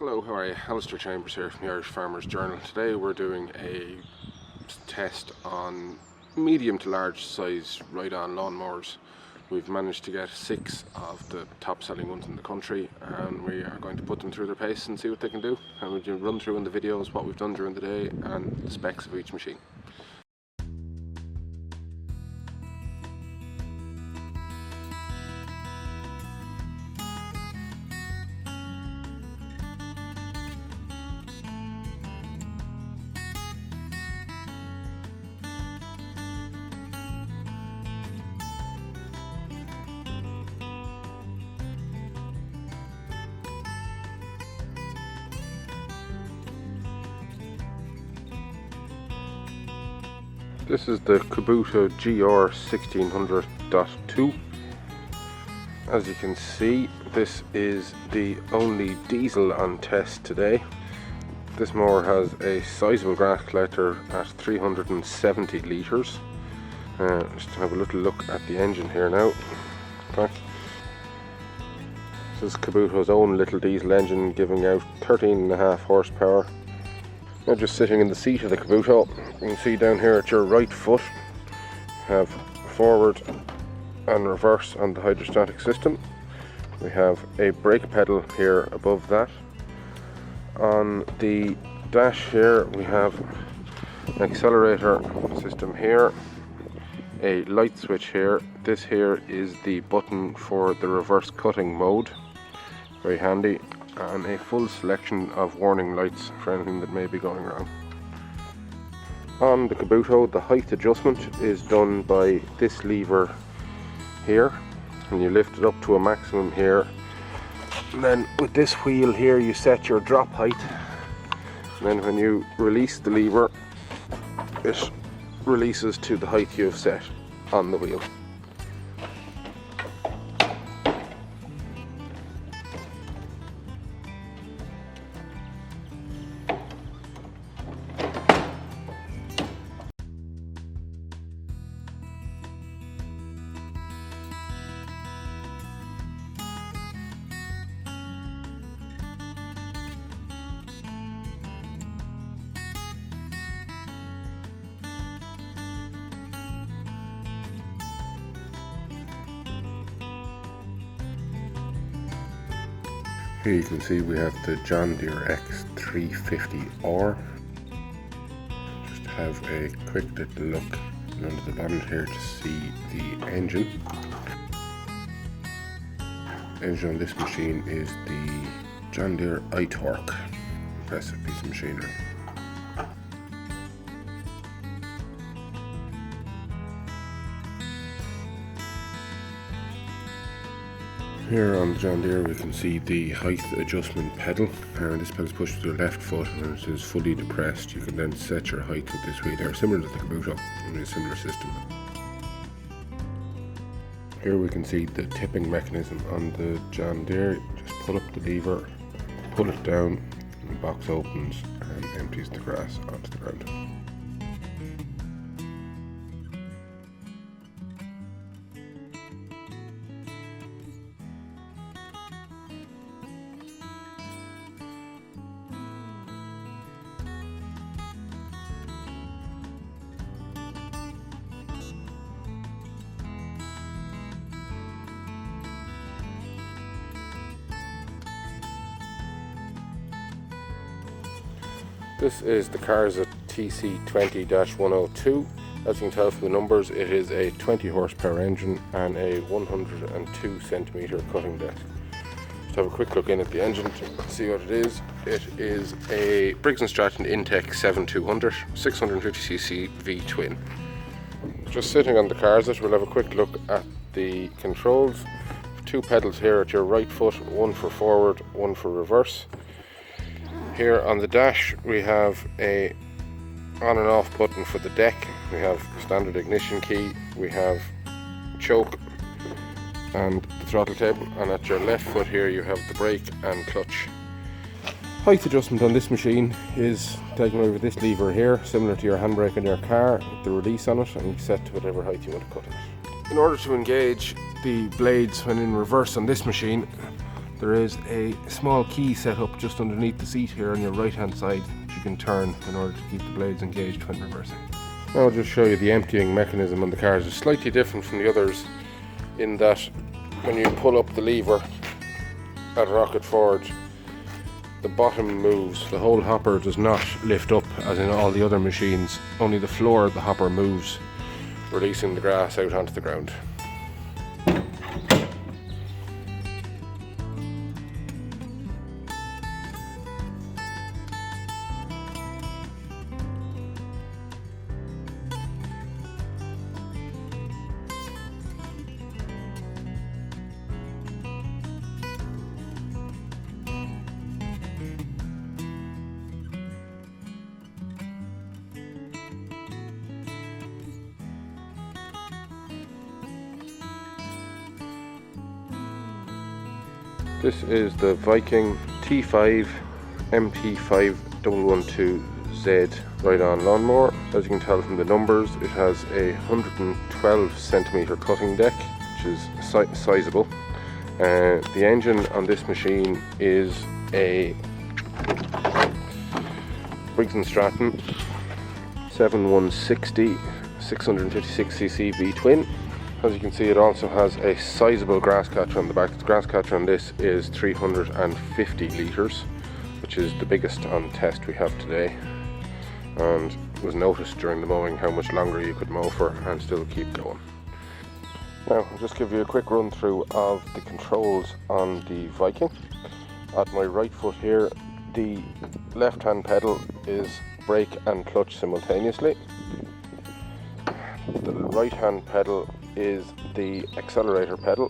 Hello, how are you? Alistair Chambers here from the Irish Farmers Journal. Today we're doing a test on medium to large size ride-on lawnmowers. We've managed to get 6 of the top selling ones in the country, and we are going to put them through their paces and see what they can do. And we'll run through in the videos what we've done during the day and the specs of each machine. This is the Kubota GR 1600.2. As you can see, this is the only diesel on test today. This mower has a sizable grass collector at 370 litres. Just have a little look at the engine here now. This is Kubota's own little diesel engine, giving out 13.5 horsepower. Now, just sitting in the seat of the Kubota, you can see down here at your right foot have forward and reverse on the hydrostatic system. We have a brake pedal here above that. On the dash here we have an accelerator system here, a light switch here. This here is the button for the reverse cutting mode, very handy, and a full selection of warning lights for anything that may be going wrong. On the Kubota, the height adjustment is done by this lever here, and you lift it up to a maximum here, and then with this wheel here you set your drop height, and then when you release the lever it releases to the height you have set on the wheel. Here you can see we have the John Deere X350R. Just have a quick little look under the bonnet here to see the engine. The engine on this machine is the John Deere iTorque. Impressive piece of machinery. Here on the John Deere we can see the height adjustment pedal, and this pedal is pushed to the left foot and it is fully depressed. You can then set your height with this wheel there, similar to the Kubota, in a similar system. Here we can see the tipping mechanism on the John Deere. Just pull up the lever, pull it down, and the box opens and empties the grass onto the ground. This is the Karsit TC 20-102. As you can tell from the numbers, it is a 20 horsepower engine and a 102 centimeter cutting depth. Just have a quick look in at the engine to see what it is. It is a Briggs & Stratton Intech 7200 650cc V-twin. Just sitting on the Karsit, we'll have a quick look at the controls. 2 pedals here at your right foot, one for forward, one for reverse. Here on the dash we have a on and off button for the deck, we have standard ignition key, we have choke and the throttle cable, and at your left foot here you have the brake and clutch. Height adjustment on this machine is taken over this lever here, similar to your handbrake in your car, with the release on it, and you set to whatever height you want to cut it. In order to engage the blades when in reverse on this machine, There is a small key set up just underneath the seat here on your right hand side, which you can turn in order to keep the blades engaged when reversing. Now I'll just show you the emptying mechanism on the cars. It's slightly different from the others in that when you pull up the lever at rocket forward, the bottom moves. The whole hopper does not lift up as in all the other machines. Only the floor of the hopper moves, releasing the grass out onto the ground. This is the Viking T5 MT 5112Z ride-on lawnmower. As you can tell from the numbers, it has a 112 centimeter cutting deck, which is sizable. The engine on this machine is a Briggs & Stratton 7160 656cc V-twin. As you can see, it also has a sizable grass catcher on the back. The grass catcher on this is 350 litres, which is the biggest on test we have today, and it was noticed during the mowing how much longer you could mow for and still keep going. Now I'll just give you a quick run through of the controls on the Viking. At my right foot here, the left hand pedal is brake and clutch simultaneously. The right hand pedal is the accelerator pedal.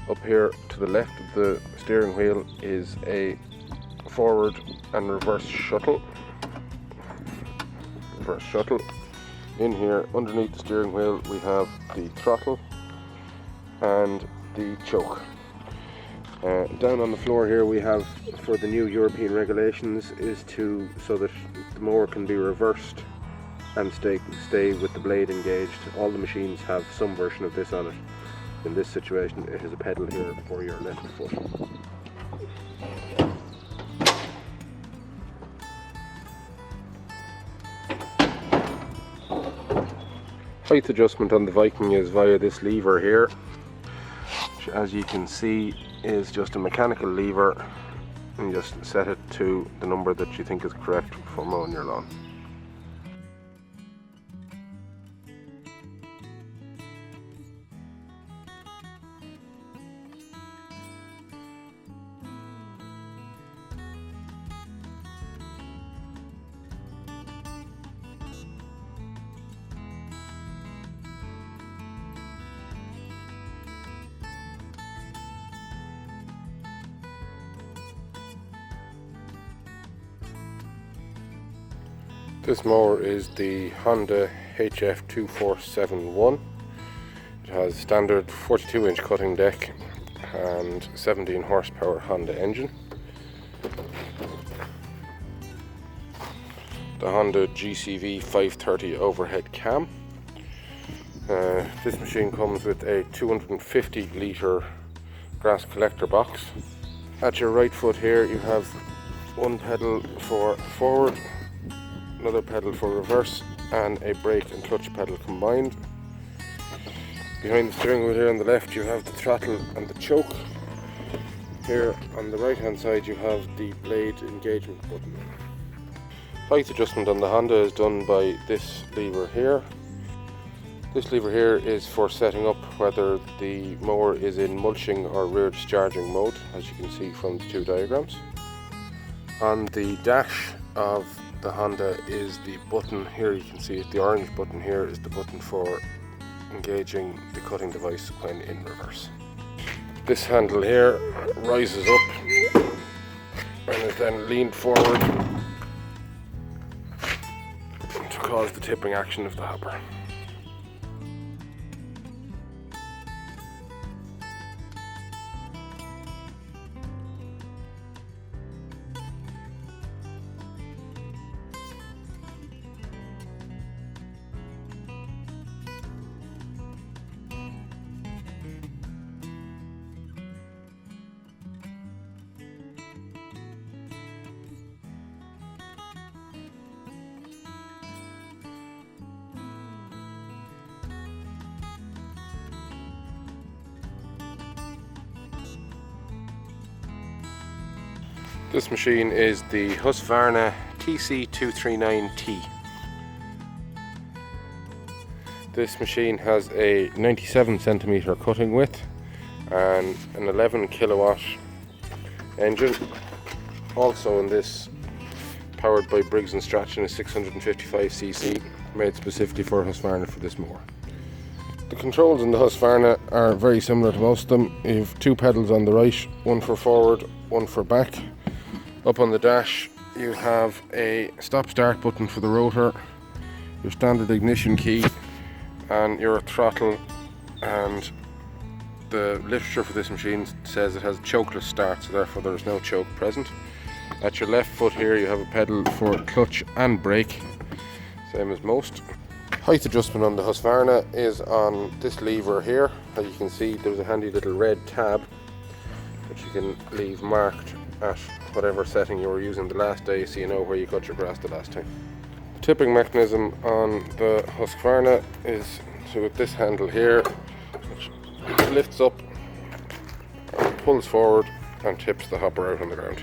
Up here to the left of the steering wheel is a forward and reverse shuttle. In here underneath the steering wheel we have the throttle and the choke. Down on the floor here we have, for the new European regulations, is so that the mower can be reversed and stay with the blade engaged. All the machines have some version of this on it. In this situation it is a pedal here for your left foot. Height adjustment on the Viking is via this lever here, which, as you can see, is just a mechanical lever, and you just set it to the number that you think is correct for mowing your lawn. This mower is the Honda HF2471. It has standard 42-inch cutting deck and 17 horsepower Honda engine. The Honda GCV 530 overhead cam. This machine comes with a 250 litre grass collector box. At your right foot here you have one pedal for forward, another pedal for reverse, and a brake and clutch pedal combined. Behind the steering wheel here on the left you have the throttle and the choke. Here on the right hand side you have the blade engagement button. Height adjustment on the Honda is done by this lever here. This lever here is for setting up whether the mower is in mulching or rear discharging mode, as you can see from the two diagrams. On the dash of the Honda is the button here, you can see it, the orange button here is the button for engaging the cutting device when in reverse. This handle here rises up and is then leaned forward to cause the tipping action of the hopper. This machine is the Husqvarna TC 239T. This machine has a 97 centimeter cutting width and an 11 kilowatt engine. Also in this, powered by Briggs & Stratton, is 655cc, made specifically for Husqvarna for this mower. The controls in the Husqvarna are very similar to most of them. You have two pedals on the right, one for forward, one for back. Up on the dash you have a stop-start button for the rotor, your standard ignition key, and your throttle, and the literature for this machine says it has chokeless start, so therefore there is no choke present. At your left foot here you have a pedal for clutch and brake, same as most. Height adjustment on the Husqvarna is on this lever here. As you can see, there's a handy little red tab that you can leave marked at whatever setting you were using the last day, so you know where you cut your grass the last time. The tipping mechanism on the Husqvarna is with this handle here, which lifts up, pulls forward and tips the hopper out on the ground.